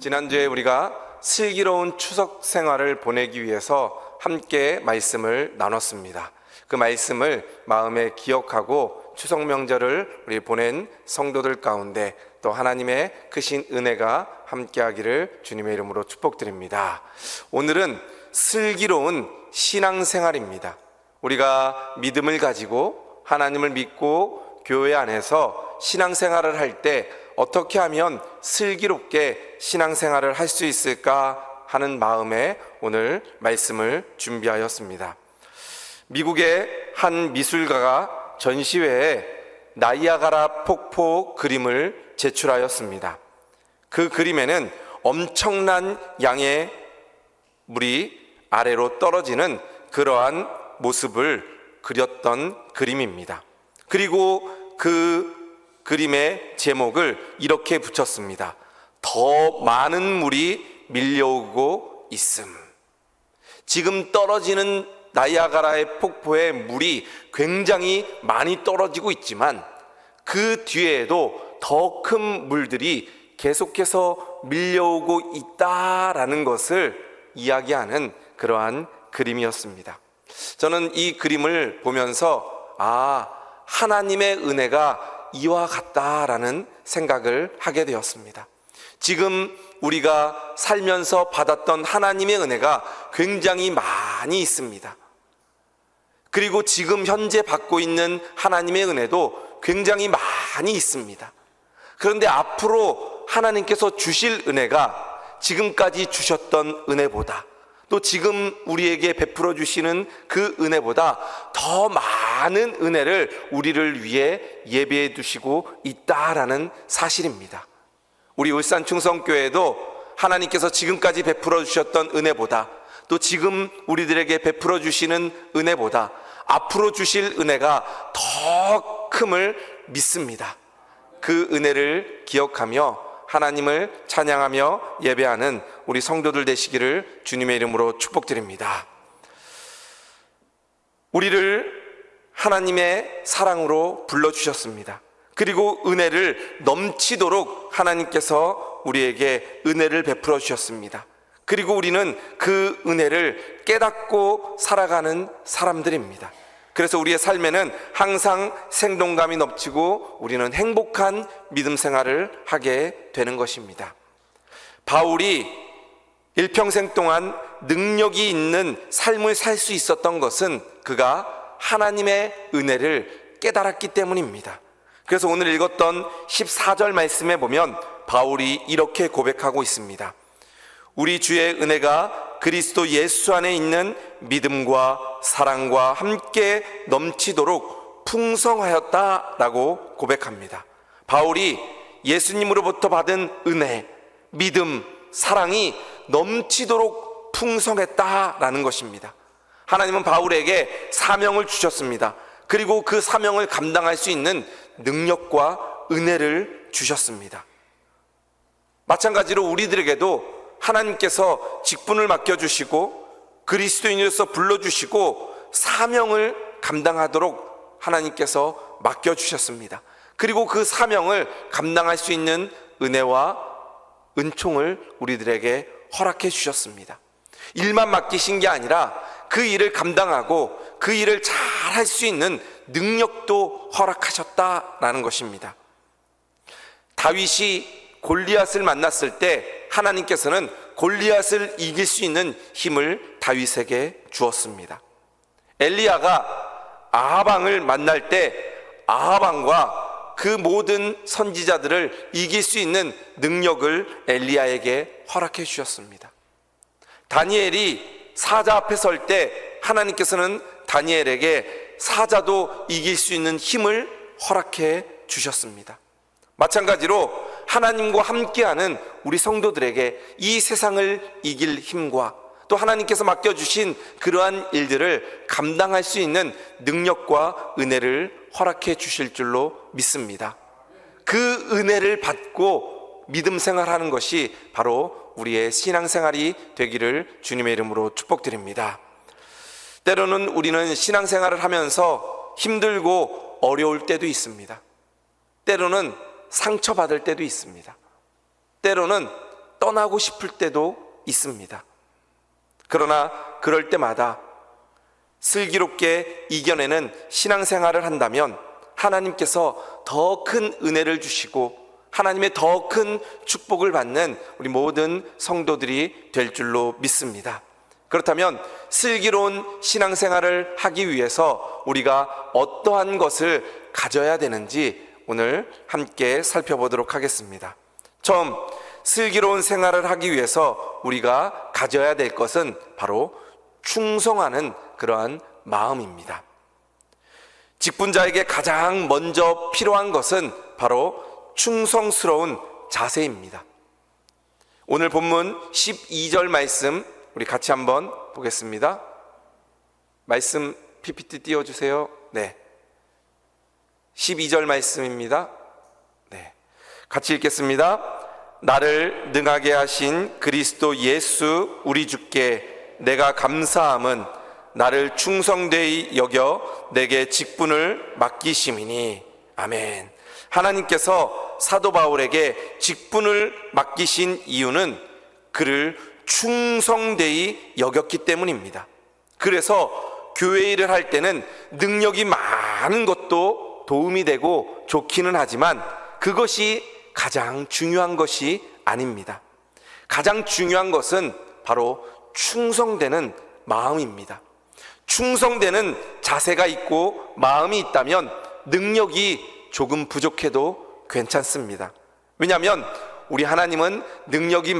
지난주에 우리가 슬기로운 추석 생활을 보내기 위해서 함께 말씀을 나눴습니다. 그 말씀을 마음에 기억하고 추석 명절을 우리 보낸 성도들 가운데 또 하나님의 크신 은혜가 함께하기를 주님의 이름으로 축복드립니다. 오늘은 슬기로운 신앙생활입니다. 우리가 믿음을 가지고 하나님을 믿고 교회 안에서 신앙생활을 할 때 어떻게 하면 슬기롭게 신앙생활을 할 수 있을까 하는 마음에 오늘 말씀을 준비하였습니다. 미국의 한 미술가가 전시회에 나이아가라 폭포 그림을 제출하였습니다. 그 그림에는 엄청난 양의 물이 아래로 떨어지는 그러한 모습을 그렸던 그림입니다. 그리고 그 그림의 제목을 이렇게 붙였습니다. 더 많은 물이 밀려오고 있음. 지금 떨어지는 나이아가라의 폭포의 물이 굉장히 많이 떨어지고 있지만 그 뒤에도 더 큰 물들이 계속해서 밀려오고 있다라는 것을 이야기하는 그러한 그림이었습니다. 저는 이 그림을 보면서 하나님의 은혜가 이와 같다라는 생각을 하게 되었습니다. 지금 우리가 살면서 받았던 하나님의 은혜가 굉장히 많이 있습니다. 그리고 지금 현재 받고 있는 하나님의 은혜도 굉장히 많이 있습니다. 그런데 앞으로 하나님께서 주실 은혜가 지금까지 주셨던 은혜보다 또 지금 우리에게 베풀어 주시는 그 은혜보다 더 많은 은혜를 우리를 위해 예비해 두시고 있다라는 사실입니다. 우리 울산 충성교회도 하나님께서 지금까지 베풀어 주셨던 은혜보다 또 지금 우리들에게 베풀어 주시는 은혜보다 앞으로 주실 은혜가 더 큼을 믿습니다. 그 은혜를 기억하며 하나님을 찬양하며 예배하는 우리 성도들 되시기를 주님의 이름으로 축복드립니다. 우리를 하나님의 사랑으로 불러주셨습니다. 그리고 은혜를 넘치도록 하나님께서 우리에게 은혜를 베풀어 주셨습니다. 그리고 우리는 그 은혜를 깨닫고 살아가는 사람들입니다. 그래서 우리의 삶에는 항상 생동감이 넘치고 우리는 행복한 믿음 생활을 하게 되는 것입니다. 바울이 일평생 동안 능력이 있는 삶을 살 수 있었던 것은 그가 하나님의 은혜를 깨달았기 때문입니다. 그래서 오늘 읽었던 14절 말씀에 보면 바울이 이렇게 고백하고 있습니다. 우리 주의 은혜가 그리스도 예수 안에 있는 믿음과 사랑과 함께 넘치도록 풍성하였다라고 고백합니다. 바울이 예수님으로부터 받은 은혜, 믿음, 사랑이 넘치도록 풍성했다라는 것입니다. 하나님은 바울에게 사명을 주셨습니다. 그리고 그 사명을 감당할 수 있는 능력과 은혜를 주셨습니다. 마찬가지로 우리들에게도 하나님께서 직분을 맡겨주시고 그리스도인으로서 불러주시고 사명을 감당하도록 하나님께서 맡겨주셨습니다. 그리고 그 사명을 감당할 수 있는 은혜와 은총을 우리들에게 허락해 주셨습니다. 일만 맡기신 게 아니라 그 일을 감당하고 그 일을 잘 할 수 있는 능력도 허락하셨다라는 것입니다. 다윗이 골리앗을 만났을 때 하나님께서는 골리앗을 이길 수 있는 힘을 다윗에게 주었습니다. 엘리야가 아하방을 만날 때 아하방과 그 모든 선지자들을 이길 수 있는 능력을 엘리야에게 허락해 주셨습니다. 다니엘이 사자 앞에 설 때 하나님께서는 다니엘에게 사자도 이길 수 있는 힘을 허락해 주셨습니다. 마찬가지로 하나님과 함께하는 우리 성도들에게 이 세상을 이길 힘과 또 하나님께서 맡겨주신 그러한 일들을 감당할 수 있는 능력과 은혜를 허락해 주실 줄로 믿습니다. 그 은혜를 받고 믿음 생활하는 것이 바로 우리의 신앙생활이 되기를 주님의 이름으로 축복드립니다. 때로는 우리는 신앙생활을 하면서 힘들고 어려울 때도 있습니다. 때로는 상처받을 때도 있습니다. 때로는 떠나고 싶을 때도 있습니다. 그러나 그럴 때마다 슬기롭게 이겨내는 신앙생활을 한다면 하나님께서 더 큰 은혜를 주시고 하나님의 더 큰 축복을 받는 우리 모든 성도들이 될 줄로 믿습니다. 그렇다면 슬기로운 신앙생활을 하기 위해서 우리가 어떠한 것을 가져야 되는지 오늘 함께 살펴보도록 하겠습니다. 처음, 슬기로운 생활을 하기 위해서 우리가 가져야 될 것은 바로 충성하는 그러한 마음입니다. 직분자에게 가장 먼저 필요한 것은 바로 충성스러운 자세입니다. 오늘 본문 12절 말씀 우리 같이 한번 보겠습니다. 말씀 PPT 띄워주세요. 네, 12절 말씀입니다. 네, 같이 읽겠습니다. 나를 능하게 하신 그리스도 예수 우리 주께 내가 감사함은 나를 충성되이 여겨 내게 직분을 맡기심이니. 아멘. 하나님께서 사도 바울에게 직분을 맡기신 이유는 그를 충성되이 여겼기 때문입니다. 그래서 교회 일을 할 때는 능력이 많은 것도 도움이 되고 좋기는 하지만 그것이 가장 중요한 것이 아닙니다. 가장 중요한 것은 바로 충성되는 마음입니다. 충성되는 자세가 있고 마음이 있다면 능력이 조금 부족해도 괜찮습니다. 왜냐하면 우리 하나님은 능력이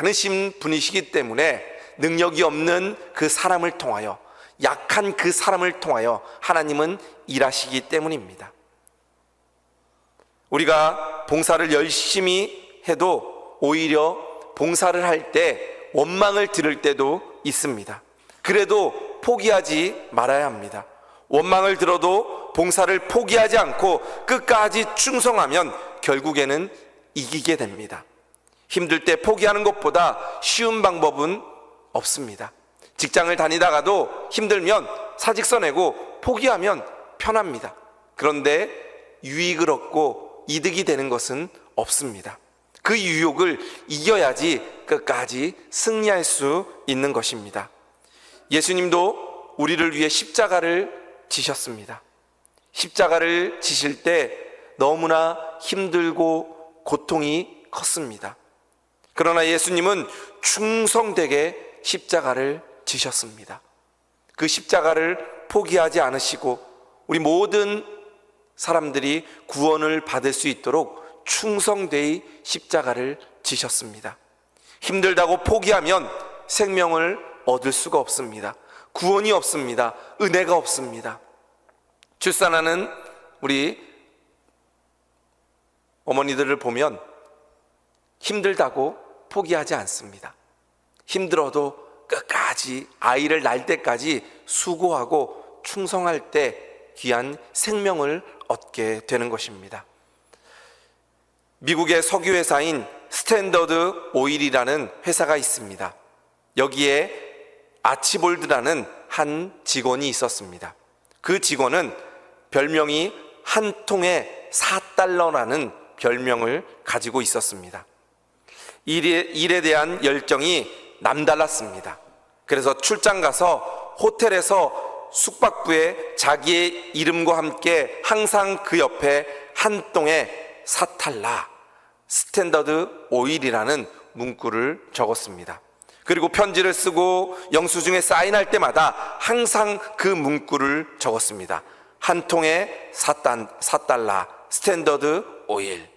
많으신 분이시기 때문에 능력이 없는 그 사람을 통하여, 약한 그 사람을 통하여 하나님은 일하시기 때문입니다. 우리가 봉사를 열심히 해도 오히려 봉사를 할 때 원망을 들을 때도 있습니다. 그래도 포기하지 말아야 합니다. 원망을 들어도 봉사를 포기하지 않고 끝까지 충성하면 결국에는 이기게 됩니다. 힘들 때 포기하는 것보다 쉬운 방법은 없습니다. 직장을 다니다가도 힘들면 사직서 내고 포기하면 편합니다. 그런데 유익을 얻고 이득이 되는 것은 없습니다. 그 유혹을 이겨야지 끝까지 승리할 수 있는 것입니다. 예수님도 우리를 위해 십자가를 지셨습니다. 십자가를 지실 때 너무나 힘들고 고통이 컸습니다. 그러나 예수님은 충성되게 십자가를 지셨습니다. 그 십자가를 포기하지 않으시고 우리 모든 사람들이 구원을 받을 수 있도록 충성되이 십자가를 지셨습니다. 힘들다고 포기하면 생명을 얻을 수가 없습니다. 구원이 없습니다. 은혜가 없습니다. 출산하는 우리 어머니들을 보면 힘들다고 포기하지 않습니다. 힘들어도 끝까지 아이를 낳을 때까지 수고하고 충성할 때 귀한 생명을 얻게 되는 것입니다. 미국의 석유회사인 스탠더드 오일이라는 회사가 있습니다. 여기에 아치볼드라는 한 직원이 있었습니다. 그 직원은 별명이 한 통에 4달러라는 별명을 가지고 있었습니다. 일에 대한 열정이 남달랐습니다. 그래서 출장 가서 호텔에서 숙박부에 자기의 이름과 함께 항상 그 옆에 한 통에 4달러 스탠더드 오일이라는 문구를 적었습니다. 그리고 편지를 쓰고 영수증에 사인할 때마다 항상 그 문구를 적었습니다. 한 통에 4달러 스탠더드 오일.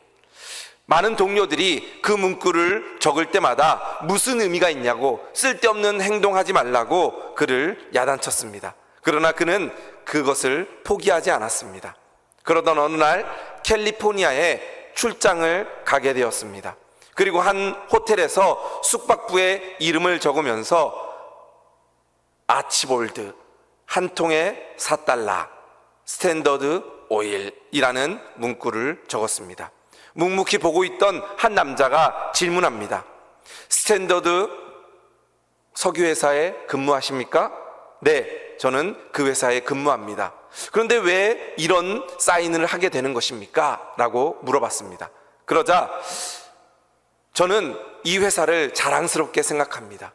많은 동료들이 그 문구를 적을 때마다 무슨 의미가 있냐고 쓸데없는 행동하지 말라고 그를 야단쳤습니다. 그러나 그는 그것을 포기하지 않았습니다. 그러던 어느 날 캘리포니아에 출장을 가게 되었습니다. 그리고 한 호텔에서 숙박부에 이름을 적으면서 아치볼드 한 통에 4달러 스탠더드 오일이라는 문구를 적었습니다. 묵묵히 보고 있던 한 남자가 질문합니다. 스탠더드 석유회사에 근무하십니까? 네, 저는 그 회사에 근무합니다. 그런데 왜 이런 사인을 하게 되는 것입니까? 라고 물어봤습니다. 그러자 저는 이 회사를 자랑스럽게 생각합니다.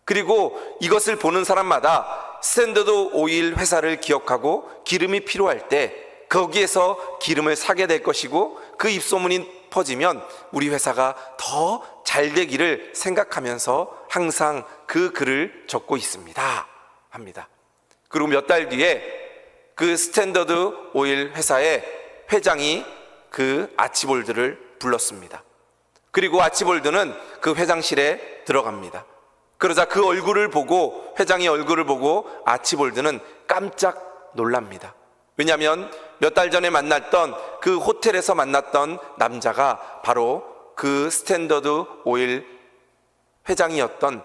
그리고 이것을 보는 사람마다 스탠더드 오일 회사를 기억하고 기름이 필요할 때 거기에서 기름을 사게 될 것이고, 그 입소문이 퍼지면 우리 회사가 더 잘 되기를 생각하면서 항상 그 글을 적고 있습니다 합니다. 그리고 몇 달 뒤에 그 스탠더드 오일 회사의 회장이 그 아치볼드를 불렀습니다. 그리고 아치볼드는 그 회장실에 들어갑니다. 그러자 그 얼굴을 보고, 회장의 얼굴을 보고 아치볼드는 깜짝 놀랍니다. 왜냐하면 몇 달 전에 만났던 그 호텔에서 만났던 남자가 바로 그 스탠더드 오일 회장이었던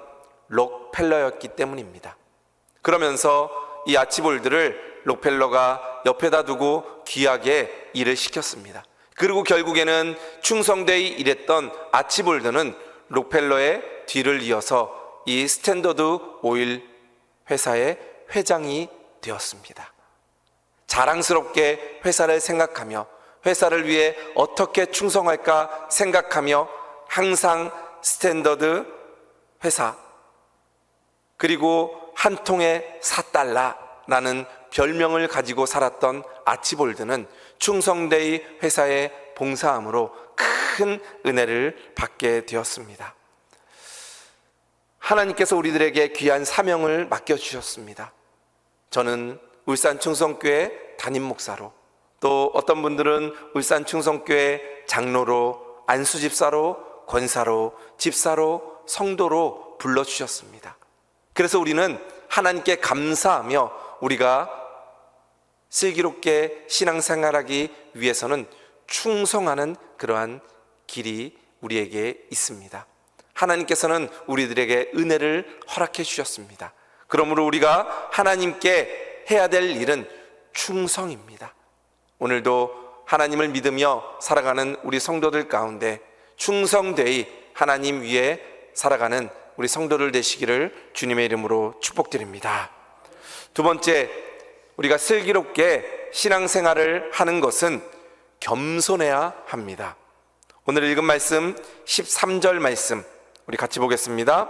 록펠러였기 때문입니다. 그러면서 이 아치볼드를 록펠러가 옆에다 두고 귀하게 일을 시켰습니다. 그리고 결국에는 충성되이 일했던 아치볼드는 록펠러의 뒤를 이어서 이 스탠더드 오일 회사의 회장이 되었습니다. 자랑스럽게 회사를 생각하며 회사를 위해 어떻게 충성할까 생각하며 항상 스탠더드 회사, 그리고 한 통에 4달러라는 별명을 가지고 살았던 아치볼드는 충성되이 회사에 봉사함으로 큰 은혜를 받게 되었습니다. 하나님께서 우리들에게 귀한 사명을 맡겨주셨습니다. 저는 울산 충성교회 담임 목사로, 또 어떤 분들은 울산 충성교회 장로로, 안수집사로, 권사로, 집사로, 성도로 불러주셨습니다. 그래서 우리는 하나님께 감사하며 우리가 슬기롭게 신앙생활하기 위해서는 충성하는 그러한 길이 우리에게 있습니다. 하나님께서는 우리들에게 은혜를 허락해 주셨습니다. 그러므로 우리가 하나님께 해야 될 일은 충성입니다. 오늘도 하나님을 믿으며 살아가는 우리 성도들 가운데 충성되이 하나님 위에 살아가는 우리 성도들 되시기를 주님의 이름으로 축복드립니다. 두 번째, 우리가 슬기롭게 신앙생활을 하는 것은 겸손해야 합니다. 오늘 읽은 말씀 13절 말씀 우리 같이 보겠습니다.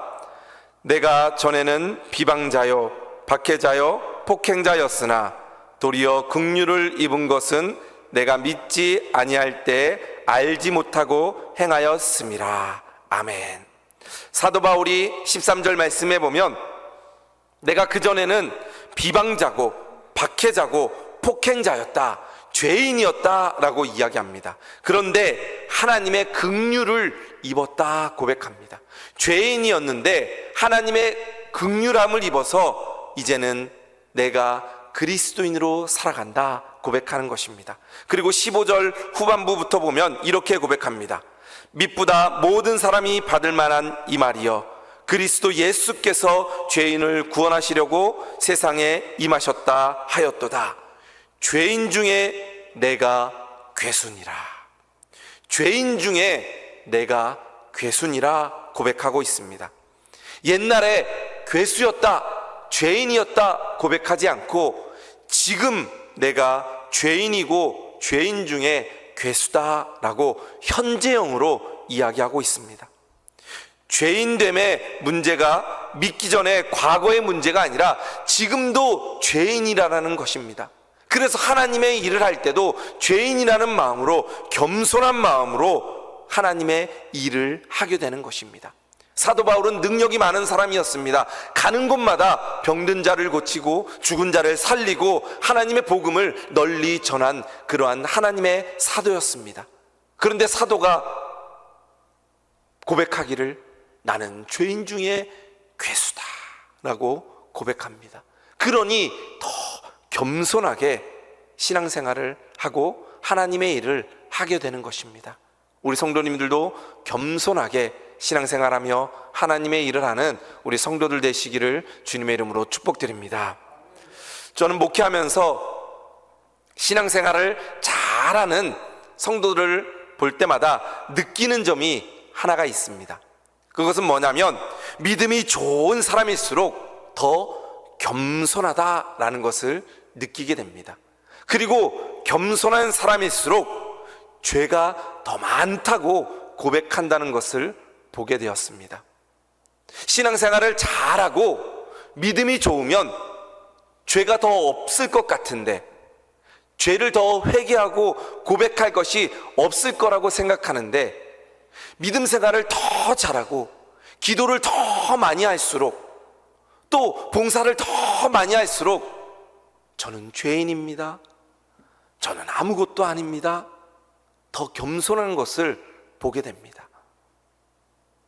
내가 전에는 비방자요 박해자요 폭행자였으나 도리어 긍휼을 입은 것은 내가 믿지 아니할 때 알지 못하고 행하였음이라. 아멘. 사도 바울이 13절 말씀에 보면 내가 그전에는 비방자고 박해자고 폭행자였다, 죄인이었다 라고 이야기합니다. 그런데 하나님의 긍휼을 입었다 고백합니다. 죄인이었는데 하나님의 긍휼함을 입어서 이제는 내가 그리스도인으로 살아간다 고백하는 것입니다. 그리고 15절 후반부부터 보면 이렇게 고백합니다. 믿보다 모든 사람이 받을 만한 이 말이여, 그리스도 예수께서 죄인을 구원하시려고 세상에 임하셨다 하였도다. 죄인 중에 내가 괴순이라. 죄인 중에 내가 괴순이라 고백하고 있습니다. 옛날에 괴수였다, 죄인이었다 고백하지 않고 지금 내가 죄인이고 죄인 중에 괴수다라고 현재형으로 이야기하고 있습니다. 죄인됨의 문제가 믿기 전에 과거의 문제가 아니라 지금도 죄인이라는 것입니다. 그래서 하나님의 일을 할 때도 죄인이라는 마음으로, 겸손한 마음으로 하나님의 일을 하게 되는 것입니다. 사도 바울은 능력이 많은 사람이었습니다. 가는 곳마다 병든 자를 고치고 죽은 자를 살리고 하나님의 복음을 널리 전한 그러한 하나님의 사도였습니다. 그런데 사도가 고백하기를 나는 죄인 중에 괴수다 라고 고백합니다. 그러니 더 겸손하게 신앙생활을 하고 하나님의 일을 하게 되는 것입니다. 우리 성도님들도 겸손하게 신앙생활하며 하나님의 일을 하는 우리 성도들 되시기를 주님의 이름으로 축복드립니다. 저는 목회하면서 신앙생활을 잘하는 성도들을 볼 때마다 느끼는 점이 하나가 있습니다. 그것은 뭐냐면 믿음이 좋은 사람일수록 더 겸손하다라는 것을 느끼게 됩니다. 그리고 겸손한 사람일수록 죄가 더 많다고 고백한다는 것을 보게 되었습니다. 신앙생활을 잘하고 믿음이 좋으면 죄가 더 없을 것 같은데, 죄를 더 회개하고 고백할 것이 없을 거라고 생각하는데, 믿음 생활을 더 잘하고 기도를 더 많이 할수록, 또 봉사를 더 많이 할수록 저는 죄인입니다, 저는 아무것도 아닙니다, 더 겸손한 것을 보게 됩니다.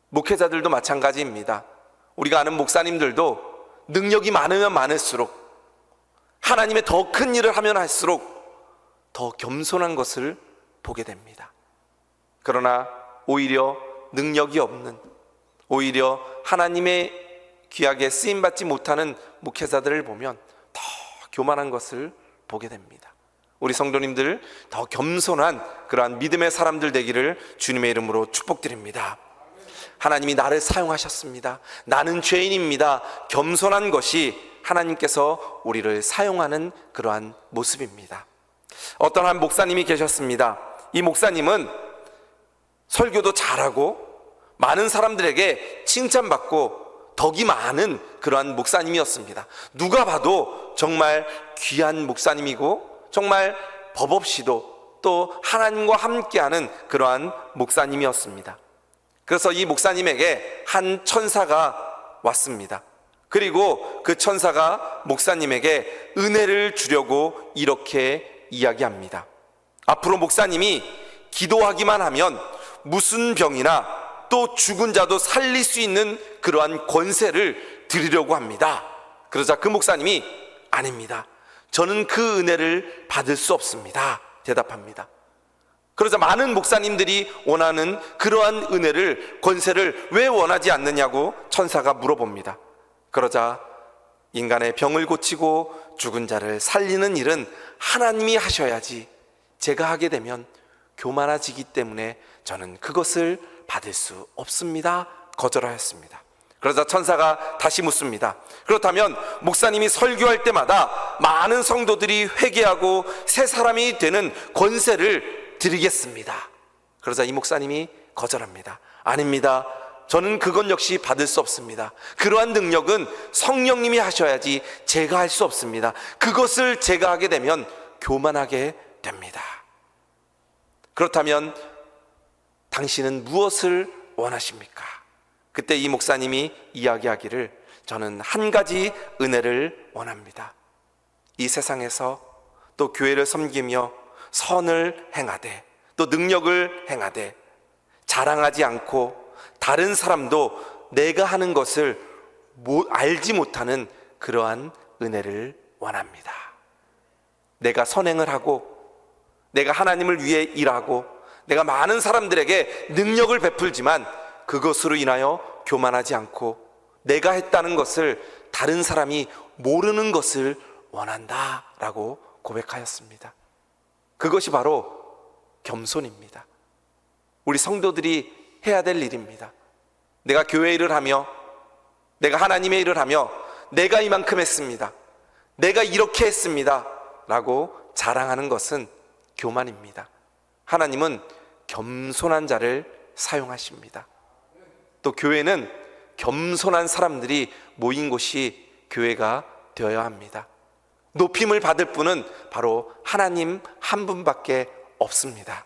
목회자들도 마찬가지입니다. 우리가 아는 목사님들도 능력이 많으면 많을수록, 하나님의 더 큰 일을 하면 할수록 더 겸손한 것을 보게 됩니다. 그러나 오히려 능력이 없는, 오히려 하나님의 귀하게 쓰임받지 못하는 목회자들을 보면 더 교만한 것을 보게 됩니다. 우리 성도님들 더 겸손한 그러한 믿음의 사람들 되기를 주님의 이름으로 축복드립니다. 하나님이 나를 사용하셨습니다. 나는 죄인입니다. 겸손한 것이 하나님께서 우리를 사용하는 그러한 모습입니다. 어떤 한 목사님이 계셨습니다. 이 목사님은 설교도 잘하고 많은 사람들에게 칭찬받고 덕이 많은 그러한 목사님이었습니다. 누가 봐도 정말 귀한 목사님이고 정말 법 없이도 또 하나님과 함께하는 그러한 목사님이었습니다. 그래서 이 목사님에게 한 천사가 왔습니다. 그리고 그 천사가 목사님에게 은혜를 주려고 이렇게 이야기합니다. 앞으로 목사님이 기도하기만 하면 무슨 병이나 또 죽은 자도 살릴 수 있는 그러한 권세를 드리려고 합니다. 그러자 그 목사님이 아닙니다, 저는 그 은혜를 받을 수 없습니다, 대답합니다. 그러자 많은 목사님들이 원하는 그러한 은혜를, 권세를 왜 원하지 않느냐고 천사가 물어봅니다. 그러자 인간의 병을 고치고 죽은 자를 살리는 일은 하나님이 하셔야지, 제가 하게 되면 교만해지기 때문에 저는 그것을 받을 수 없습니다, 거절하였습니다. 그러자 천사가 다시 묻습니다. 그렇다면 목사님이 설교할 때마다 많은 성도들이 회개하고 새 사람이 되는 권세를 드리겠습니다. 그러자 이 목사님이 거절합니다. 아닙니다, 저는 그건 역시 받을 수 없습니다. 그러한 능력은 성령님이 하셔야지 제가 할 수 없습니다. 그것을 제가 하게 되면 교만하게 됩니다. 그렇다면 당신은 무엇을 원하십니까? 그때 이 목사님이 이야기하기를, 저는 한 가지 은혜를 원합니다. 이 세상에서 또 교회를 섬기며 선을 행하되 또 능력을 행하되 자랑하지 않고 다른 사람도 내가 하는 것을 알지 못하는 그러한 은혜를 원합니다. 내가 선행을 하고 내가 하나님을 위해 일하고 내가 많은 사람들에게 능력을 베풀지만 그것으로 인하여 교만하지 않고 내가 했다는 것을 다른 사람이 모르는 것을 원한다라고 고백하였습니다. 그것이 바로 겸손입니다. 우리 성도들이 해야 될 일입니다. 내가 교회 일을 하며 내가 하나님의 일을 하며 내가 이만큼 했습니다, 내가 이렇게 했습니다 라고 자랑하는 것은 교만입니다. 하나님은 겸손한 자를 사용하십니다. 또 교회는 겸손한 사람들이 모인 곳이 교회가 되어야 합니다. 높임을 받을 분은 바로 하나님 한 분밖에 없습니다.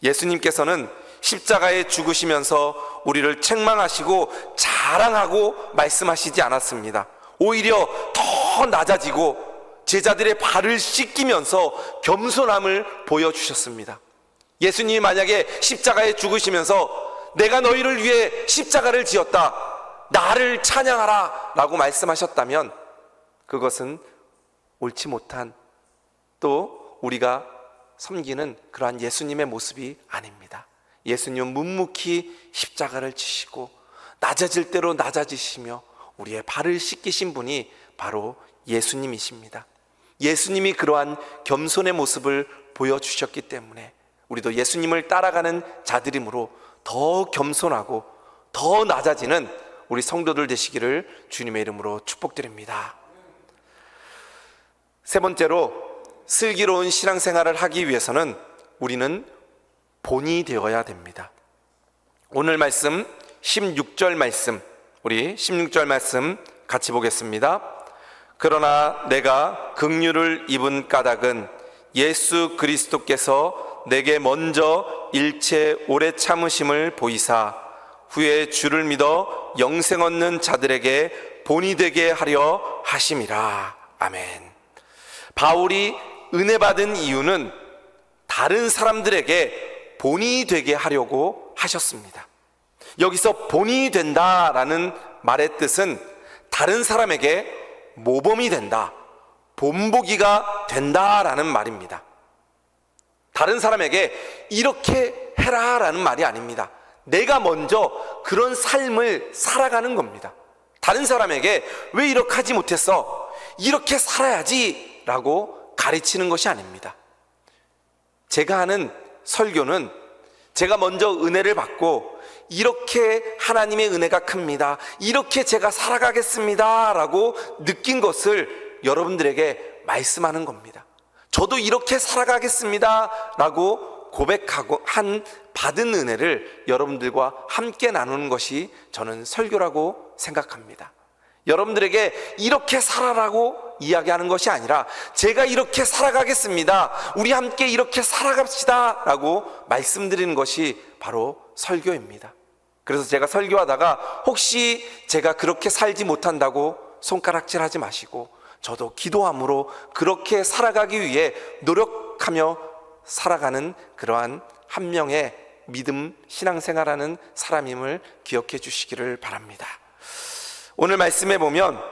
예수님께서는 십자가에 죽으시면서 우리를 책망하시고 자랑하고 말씀하시지 않았습니다. 오히려 더 낮아지고 제자들의 발을 씻기면서 겸손함을 보여주셨습니다. 예수님이 만약에 십자가에 죽으시면서 내가 너희를 위해 십자가를 지었다, 나를 찬양하라 라고 말씀하셨다면 그것은 옳지 못한, 또 우리가 섬기는 그러한 예수님의 모습이 아닙니다. 예수님은 묵묵히 십자가를 지시고 낮아질 대로 낮아지시며 우리의 발을 씻기신 분이 바로 예수님이십니다. 예수님이 그러한 겸손의 모습을 보여주셨기 때문에 우리도 예수님을 따라가는 자들이므로 더 겸손하고 더 낮아지는 우리 성도들 되시기를 주님의 이름으로 축복드립니다. 세 번째로, 슬기로운 신앙생활을 하기 위해서는 우리는 본이 되어야 됩니다. 오늘 말씀 16절 말씀, 우리 16절 말씀 같이 보겠습니다. 그러나 내가 긍휼을 입은 까닭은 예수 그리스도께서 내게 먼저 일체 오래 참으심을 보이사 후에 주를 믿어 영생 얻는 자들에게 본이 되게 하려 하심이라. 아멘. 바울이 은혜 받은 이유는 다른 사람들에게 본이 되게 하려고 하셨습니다. 여기서 본이 된다라는 말의 뜻은 다른 사람에게 모범이 된다, 본보기가 된다라는 말입니다. 다른 사람에게 이렇게 해라라는 말이 아닙니다. 내가 먼저 그런 삶을 살아가는 겁니다. 다른 사람에게 왜 이렇게 하지 못했어? 이렇게 살아야지 라고 가르치는 것이 아닙니다. 제가 하는 설교는 제가 먼저 은혜를 받고 이렇게 하나님의 은혜가 큽니다, 이렇게 제가 살아가겠습니다 라고 느낀 것을 여러분들에게 말씀하는 겁니다. 저도 이렇게 살아가겠습니다 라고 고백하고 받은 은혜를 여러분들과 함께 나누는 것이 저는 설교라고 생각합니다. 여러분들에게 이렇게 살아라고 이야기하는 것이 아니라 제가 이렇게 살아가겠습니다, 우리 함께 이렇게 살아갑시다 라고 말씀드리는 것이 바로 설교입니다. 그래서 제가 설교하다가 혹시 제가 그렇게 살지 못한다고 손가락질 하지 마시고, 저도 기도함으로 그렇게 살아가기 위해 노력하며 살아가는 그러한 한 명의 믿음 신앙생활하는 사람임을 기억해 주시기를 바랍니다. 오늘 말씀에 보면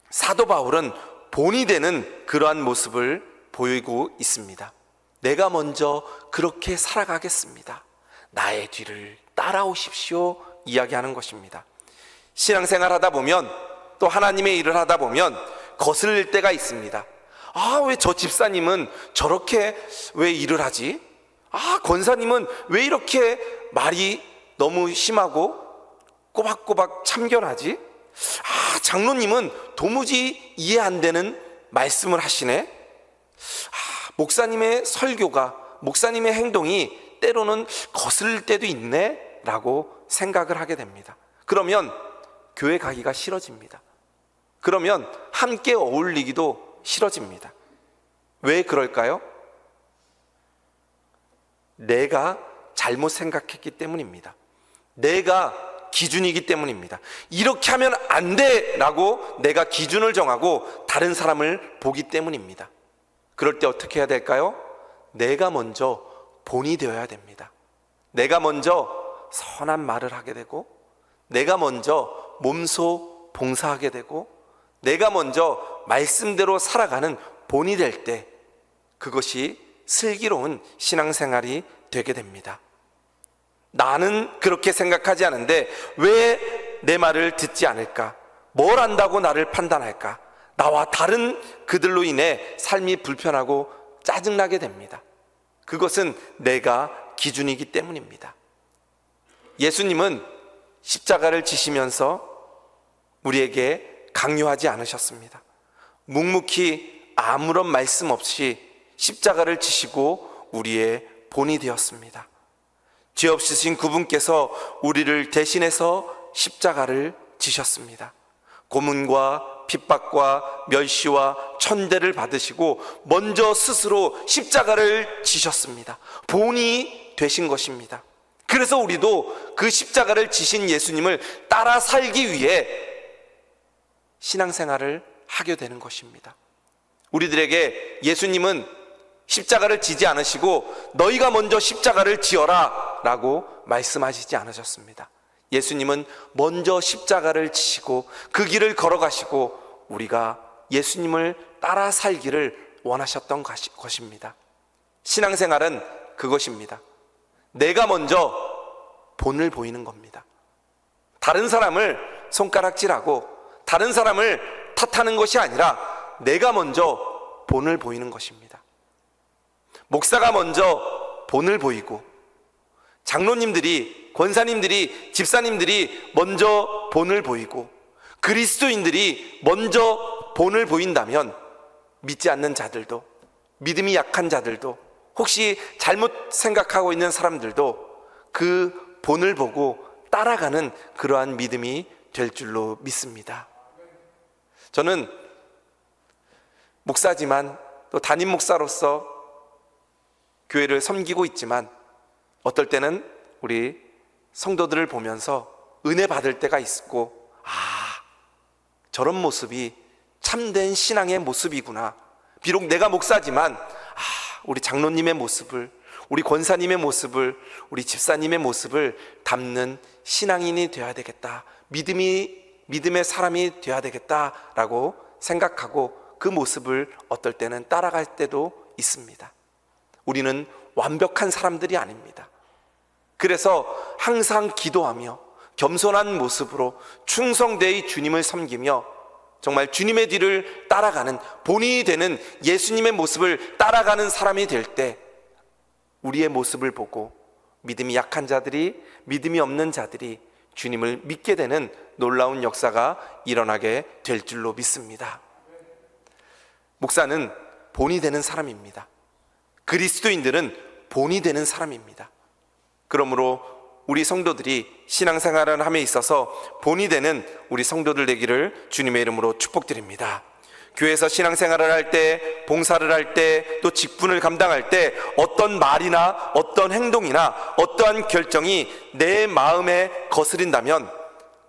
사도 바울은 본이 되는 그러한 모습을 보이고 있습니다. 내가 먼저 그렇게 살아가겠습니다, 나의 뒤를 따라오십시오 이야기하는 것입니다. 신앙생활 하다 보면, 또 하나님의 일을 하다 보면 거슬릴 때가 있습니다. 왜 저 집사님은 저렇게 왜 일을 하지? 권사님은 왜 이렇게 말이 너무 심하고 꼬박꼬박 참견하지? 장로님은 도무지 이해 안 되는 말씀을 하시네? 목사님의 설교가, 목사님의 행동이 때로는 거슬릴 때도 있네? 라고 생각을 하게 됩니다. 그러면 교회 가기가 싫어집니다. 그러면 함께 어울리기도 싫어집니다. 왜 그럴까요? 내가 잘못 생각했기 때문입니다. 내가 기준이기 때문입니다. 이렇게 하면 안 돼 라고 내가 기준을 정하고 다른 사람을 보기 때문입니다. 그럴 때 어떻게 해야 될까요? 내가 먼저 본이 되어야 됩니다. 내가 먼저 선한 말을 하게 되고, 내가 먼저 몸소 봉사하게 되고, 내가 먼저 말씀대로 살아가는 본이 될 때 그것이 슬기로운 신앙생활이 되게 됩니다. 나는 그렇게 생각하지 않은데 왜 내 말을 듣지 않을까? 뭘 안다고 나를 판단할까? 나와 다른 그들로 인해 삶이 불편하고 짜증나게 됩니다. 그것은 내가 기준이기 때문입니다. 예수님은 십자가를 지시면서 우리에게 강요하지 않으셨습니다. 묵묵히 아무런 말씀 없이 십자가를 지시고 우리의 본이 되었습니다. 죄 없으신 그분께서 우리를 대신해서 십자가를 지셨습니다. 고문과 핍박과 멸시와 천대를 받으시고 먼저 스스로 십자가를 지셨습니다. 본이 되신 것입니다. 그래서 우리도 그 십자가를 지신 예수님을 따라 살기 위해 신앙생활을 하게 되는 것입니다. 우리들에게 예수님은 십자가를 지지 않으시고 너희가 먼저 십자가를 지어라 라고 말씀하시지 않으셨습니다. 예수님은 먼저 십자가를 지시고 그 길을 걸어가시고 우리가 예수님을 따라 살기를 원하셨던 것입니다. 신앙생활은 그것입니다. 내가 먼저 본을 보이는 겁니다. 다른 사람을 손가락질하고 다른 사람을 탓하는 것이 아니라 내가 먼저 본을 보이는 것입니다. 목사가 먼저 본을 보이고 장로님들이, 권사님들이, 집사님들이 먼저 본을 보이고 그리스도인들이 먼저 본을 보인다면 믿지 않는 자들도, 믿음이 약한 자들도, 혹시 잘못 생각하고 있는 사람들도 그 본을 보고 따라가는 그러한 믿음이 될 줄로 믿습니다. 저는 목사지만 또 담임 목사로서 교회를 섬기고 있지만 어떨 때는 우리 성도들을 보면서 은혜 받을 때가 있고, 저런 모습이 참된 신앙의 모습이구나. 비록 내가 목사지만 우리 장로님의 모습을, 우리 권사님의 모습을, 우리 집사님의 모습을 담는 신앙인이 되어야 되겠다, 믿음의 사람이 되어야 되겠다라고 생각하고 그 모습을 어떨 때는 따라갈 때도 있습니다. 우리는 완벽한 사람들이 아닙니다. 그래서 항상 기도하며 겸손한 모습으로 충성되이 주님을 섬기며 정말 주님의 뒤를 따라가는, 본인이 되는 예수님의 모습을 따라가는 사람이 될 때 우리의 모습을 보고 믿음이 약한 자들이, 믿음이 없는 자들이 주님을 믿게 되는 놀라운 역사가 일어나게 될 줄로 믿습니다. 목사는 본이 되는 사람입니다. 그리스도인들은 본이 되는 사람입니다. 그러므로 우리 성도들이 신앙생활을 함에 있어서 본이 되는 우리 성도들 되기를 주님의 이름으로 축복드립니다. 교회에서 신앙생활을 할 때, 봉사를 할 때, 또 직분을 감당할 때 어떤 말이나 어떤 행동이나 어떠한 결정이 내 마음에 거스린다면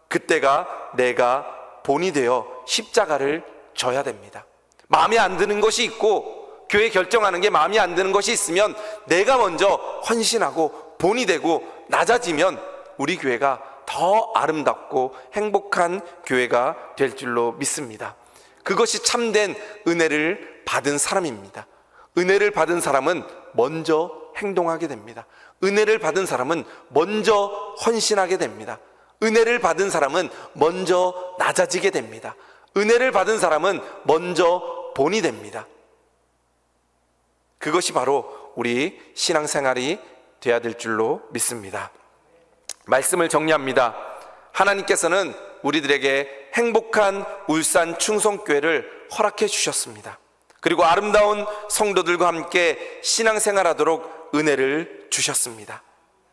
그때가 내가 본이 되어 십자가를 져야 됩니다. 마음에 안 드는 것이 있고 교회 결정하는 게 마음에 안 드는 것이 있으면 내가 먼저 헌신하고 본이 되고 낮아지면 우리 교회가 더 아름답고 행복한 교회가 될 줄로 믿습니다. 그것이 참된 은혜를 받은 사람입니다. 은혜를 받은 사람은 먼저 행동하게 됩니다. 은혜를 받은 사람은 먼저 헌신하게 됩니다. 은혜를 받은 사람은 먼저 낮아지게 됩니다. 은혜를 받은 사람은 먼저 본이 됩니다. 그것이 바로 우리 신앙생활이 되어야 될 줄로 믿습니다. 말씀을 정리합니다. 하나님께서는 우리들에게 행복한 울산 충성교회를 허락해 주셨습니다. 그리고 아름다운 성도들과 함께 신앙생활하도록 은혜를 주셨습니다.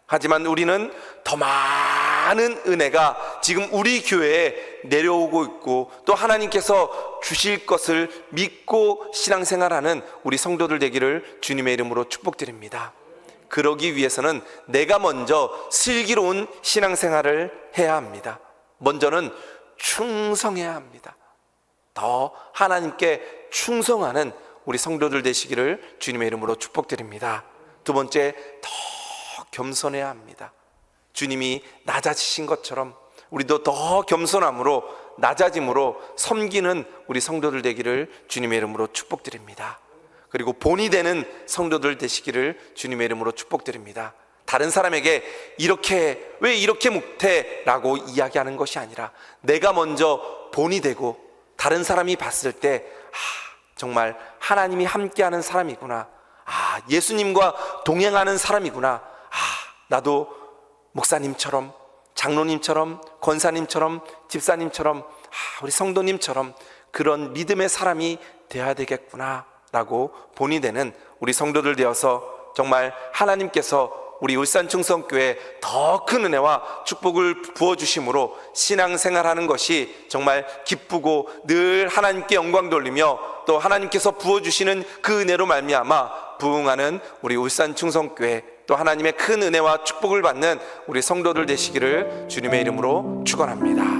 하지만 우리는 더 많은 은혜가 지금 우리 교회에 내려오고 있고 또 하나님께서 주실 것을 믿고 신앙생활하는 우리 성도들 되기를 주님의 이름으로 축복드립니다. 그러기 위해서는 내가 먼저 슬기로운 신앙생활을 해야 합니다. 먼저는 충성해야 합니다. 더 하나님께 충성하는 우리 성도들 되시기를 주님의 이름으로 축복드립니다. 두 번째, 더 겸손해야 합니다. 주님이 낮아지신 것처럼 우리도 더 겸손함으로 낮아짐으로 섬기는 우리 성도들 되기를 주님의 이름으로 축복드립니다. 그리고 본이 되는 성도들 되시기를 주님의 이름으로 축복드립니다. 다른 사람에게 왜 이렇게 못해? 라고 이야기하는 것이 아니라 내가 먼저 본이 되고 다른 사람이 봤을 때 정말 하나님이 함께하는 사람이구나, 예수님과 동행하는 사람이구나, 나도 목사님처럼, 장로님처럼, 권사님처럼, 집사님처럼, 우리 성도님처럼 그런 믿음의 사람이 되어야 되겠구나 라고 본이 되는 우리 성도들 되어서 정말 하나님께서 우리 울산 충성교회에 더 큰 은혜와 축복을 부어주심으로 신앙생활하는 것이 정말 기쁘고 늘 하나님께 영광 돌리며 또 하나님께서 부어주시는 그 은혜로 말미암아 부흥하는 우리 울산 충성교회, 또 하나님의 큰 은혜와 축복을 받는 우리 성도들 되시기를 주님의 이름으로 축원합니다.